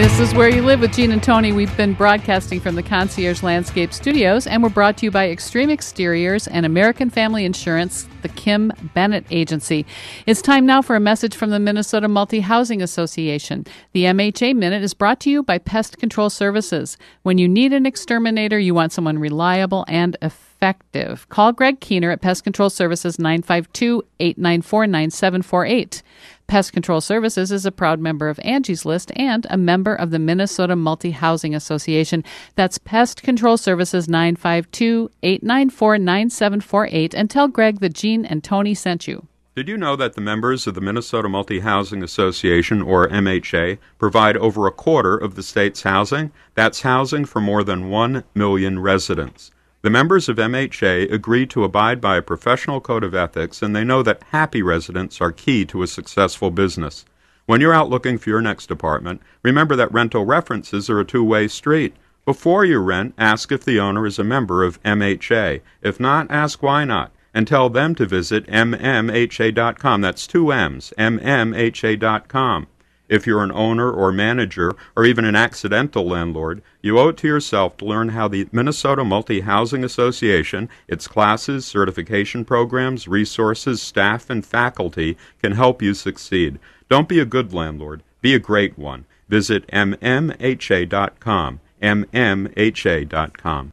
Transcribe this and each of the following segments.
This is Where You Live with Gene and Tony. We've been broadcasting from the Concierge Landscape Studios, and we're brought to you by Extreme Exteriors and American Family Insurance, the Kim Bennett Agency. It's time now for a message from the Minnesota Multi-Housing Association. The MHA Minute is brought to you by Pest Control Services. When you need an exterminator, you want someone reliable and effective. Call Greg Keener at Pest Control Services 952-894-9748. Pest Control Services is a proud member of Angie's List and a member of the Minnesota Multi-Housing Association. That's Pest Control Services 952-894-9748. And tell Greg that Gene and Tony sent you. Did you know that the members of the Minnesota Multi-Housing Association, or MHA, provide over a quarter of the state's housing? That's housing for more than 1 million residents. The members of MHA agree to abide by a professional code of ethics, and they know that happy residents are key to a successful business. When you're out looking for your next apartment, remember that rental references are a two-way street. Before you rent, ask if the owner is a member of MHA. If not, ask why not, and tell them to visit mmha.com. That's two M's, mmha.com. If you're an owner or manager or even an accidental landlord, you owe it to yourself to learn how the Minnesota Multi-Housing Association, its classes, certification programs, resources, staff, and faculty can help you succeed. Don't be a good landlord. Be a great one. Visit mmha.com, mmha.com.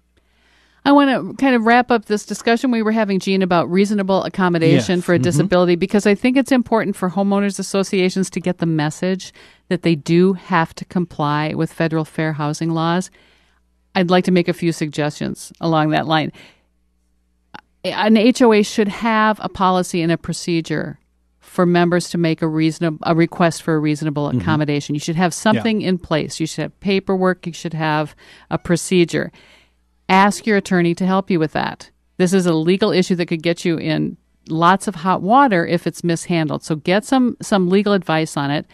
I want to kind of wrap up this discussion we were having, Gene, about reasonable accommodation for a disability, because I think it's important for homeowners associations to get the message that they do have to comply with federal fair housing laws. I'd like to make a few suggestions along that line. An HOA should have a policy and a procedure for members to make a request for a reasonable accommodation. You should have something in place. You should have paperwork. You should have a procedure. Ask your attorney to help you with that. This is a legal issue that could get you in lots of hot water if it's mishandled. So get some legal advice on it.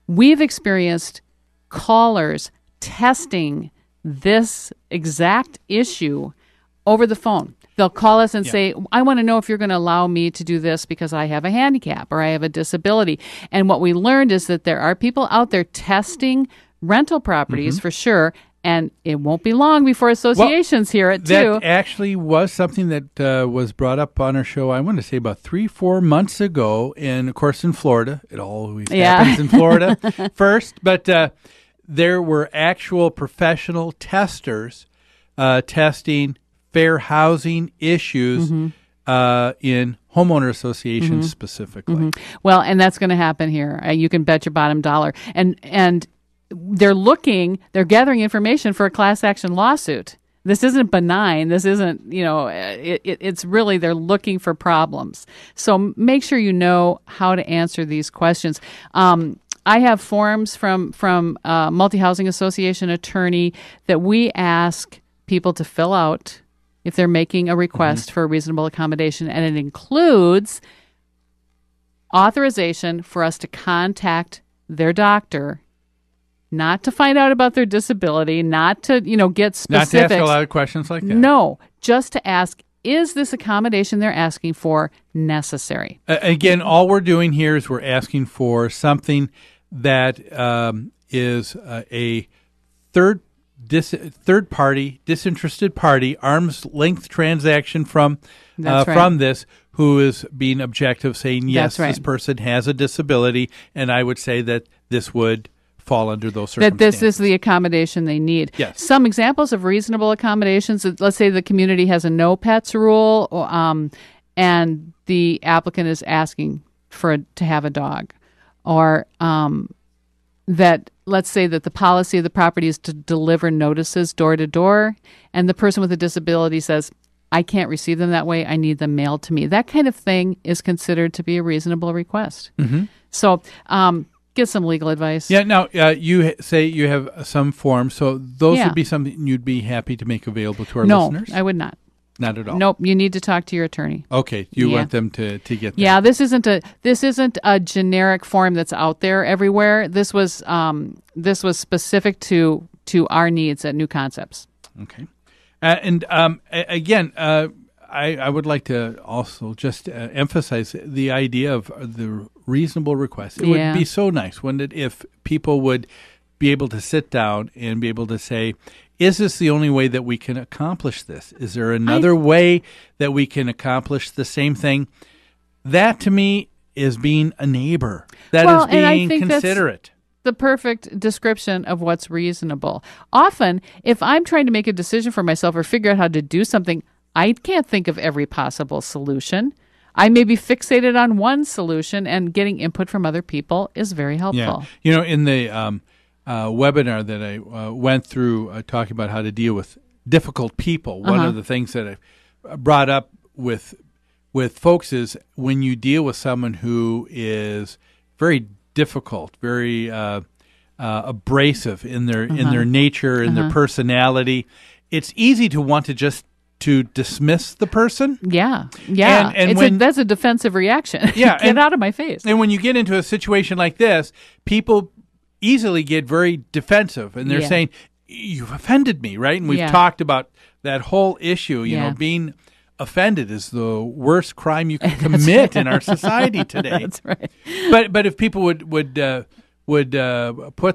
We've experienced callers testing this exact issue over the phone. They'll call us and say, I want to know if you're going to allow me to do this because I have a handicap or I have a disability. And what we learned is that there are people out there testing rental properties for sure. And it won't be long before associations hear it, too. That actually was something that was brought up on our show, I want to say about 3-4 months ago. And, of course, in Florida. It always happens in Florida first. But there were actual professional testers testing fair housing issues in homeowner associations specifically. Well, and that's going to happen here. You can bet your bottom dollar. And they're gathering information for a class action lawsuit. This isn't benign. This isn't, it's really, they're looking for problems. So make sure you know how to answer these questions. I have forms from Multi-Housing Association attorney that we ask people to fill out if they're making a request for a reasonable accommodation, and it includes authorization for us to contact their doctor, not to find out about their disability, not to, get specifics. Not to ask a lot of questions like that. No, just to ask, is this accommodation they're asking for necessary? Again, all we're doing here is we're asking for something that is a third party, disinterested party, arm's length transaction from this, who is being objective, saying, yes, this person has a disability, and I would say that this would fall under those circumstances. That this is the accommodation they need. Yes. Some examples of reasonable accommodations, let's say the community has a no pets rule, and the applicant is asking to have a dog. Or that, let's say that the policy of the property is to deliver notices door to door, and the person with a disability says, I can't receive them that way, I need them mailed to me. That kind of thing is considered to be a reasonable request. So, get some legal advice. Yeah, now, you say you have some forms, so those would be something you'd be happy to make available to our listeners? No, I would not. Not at all? Nope, you need to talk to your attorney. Okay, you want them to get that. Yeah, this isn't a generic form that's out there everywhere. This was specific to our needs at New Concepts. Okay. And again, I would like to also just emphasize the idea of the reasonable request. It would be so nice, wouldn't it, if people would be able to sit down and be able to say, is this the only way that we can accomplish this? Is there another way that we can accomplish the same thing? That, to me, is being a neighbor. That is being considerate. The perfect description of what's reasonable. Often, if I'm trying to make a decision for myself or figure out how to do something, I can't think of every possible solution. I may be fixated on one solution, and getting input from other people is very helpful. Yeah. In the webinar that I went through talking about how to deal with difficult people, one of the things that I brought up with folks is when you deal with someone who is very difficult, very abrasive in their nature, in their personality, it's easy to want to dismiss the person. Yeah. And that's a defensive reaction. Yeah, get out of my face. And when you get into a situation like this, people easily get very defensive, and they're saying, "You've offended me," right? And we've talked about that whole issue. You know, being offended is the worst crime you can commit in our society today. That's right. But if people would put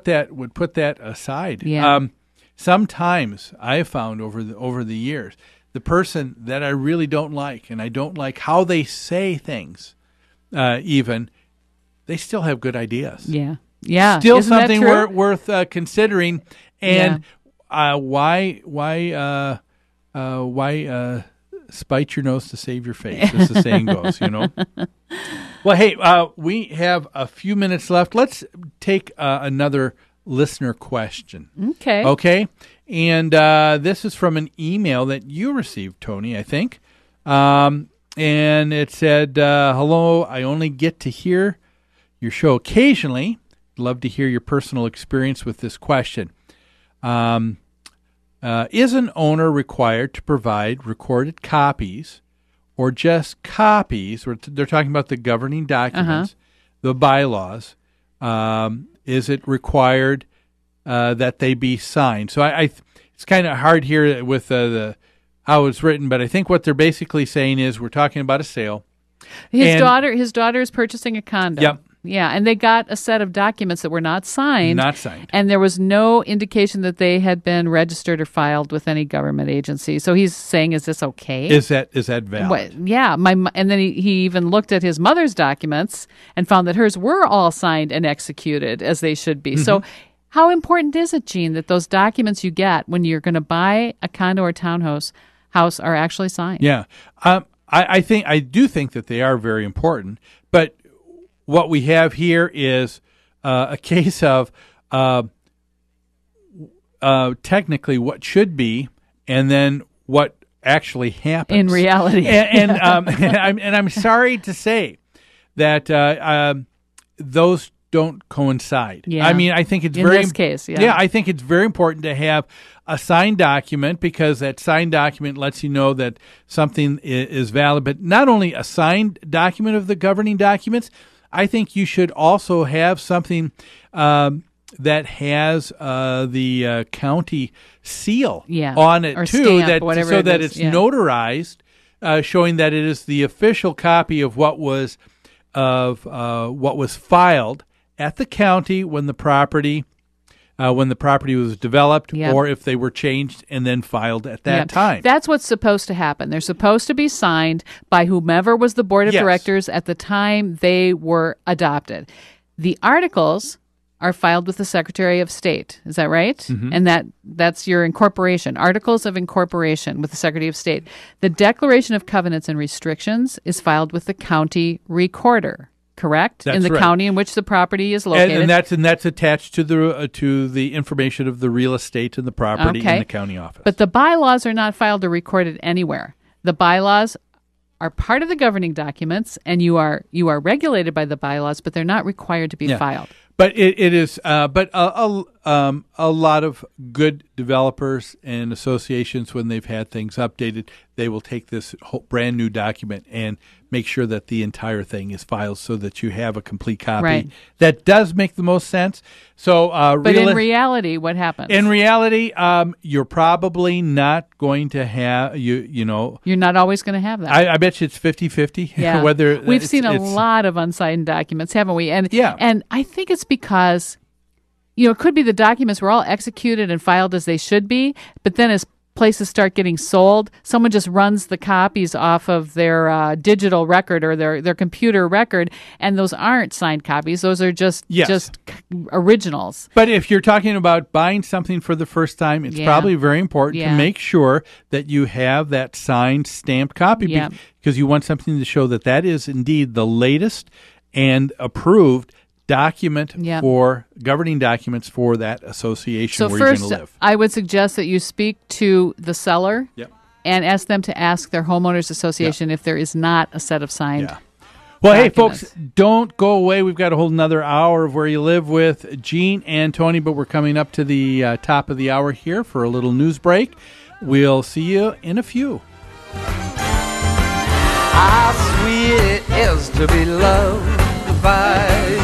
that aside, sometimes I have found over the years, the person that I really don't like, and I don't like how they say things, even they still have good ideas. Yeah, still isn't something that true? worth considering. And why spite your nose to save your face, as the saying goes, you know. Well, hey, we have a few minutes left. Let's take another listener question. Okay. And this is from an email that you received, Tony, I think. And it said, hello, I only get to hear your show occasionally. Love to hear your personal experience with this question. Is an owner required to provide recorded copies or just copies? They're talking about the governing documents, the bylaws. Is it required that they be signed? So it's kind of hard here with the how it's written, but I think what they're basically saying is we're talking about a sale. His daughter is purchasing a condo. Yep. Yeah, and they got a set of documents that were not signed. Not signed. And there was no indication that they had been registered or filed with any government agency. So he's saying, is this okay? Is that valid? And then he even looked at his mother's documents and found that hers were all signed and executed as they should be. So how important is it, Gene, that those documents you get when you're going to buy a condo or townhouse are actually signed? Yeah. I do think that they are very important, but what we have here is a case of technically what should be, and then what actually happens in reality. And I'm sorry to say that those don't coincide. Yeah. I mean, I think it's in this case. Yeah, I think it's very important to have a signed document, because that signed document lets you know that something is valid. But not only a signed document of the governing documents, I think you should also have something that has the county seal on it or too, stamp, so that it's notarized, showing that it is the official copy of what was filed at the county when the property was developed, or if they were changed and then filed at that time. That's what's supposed to happen. They're supposed to be signed by whomever was the board of directors at the time they were adopted. The articles are filed with the Secretary of State. Is that right? Mm-hmm. And that's your incorporation. Articles of incorporation with the Secretary of State. The Declaration of Covenants and Restrictions is filed with the county recorder. Correct? That's in the right. county in which the property is located. And that's attached to the information of the real estate and the property in the county office. But the bylaws are not filed or recorded anywhere. The bylaws are part of the governing documents, and you are regulated by the bylaws, but they're not required to be filed. But it is. But a lot of good developers and associations, when they've had things updated, they will take this whole brand new document and make sure that the entire thing is filed so that you have a complete copy. Right. That does make the most sense. So, but in reality, what happens? In reality, you're probably not going to have you know. You're not always going to have that. I bet you it's 50-50. Yeah. Whether we've seen a lot of unsigned documents, haven't we? And I think it's because it could be the documents were all executed and filed as they should be, but then as places start getting sold, someone just runs the copies off of their digital record or their computer record, and those aren't signed copies. Those are just originals. But if you're talking about buying something for the first time, it's probably very important to make sure that you have that signed, stamped copy because you want something to show that is indeed the latest and approved document for governing documents for that association where you're going to live. So first, I would suggest that you speak to the seller and ask them to ask their homeowners association if there is not a set of signed Well, documents. hey, folks, don't go away. We've got a whole another hour of Where You Live with Gene and Tony, but we're coming up to the top of the hour here for a little news break. We'll see you in a few. How sweet it is to be loved by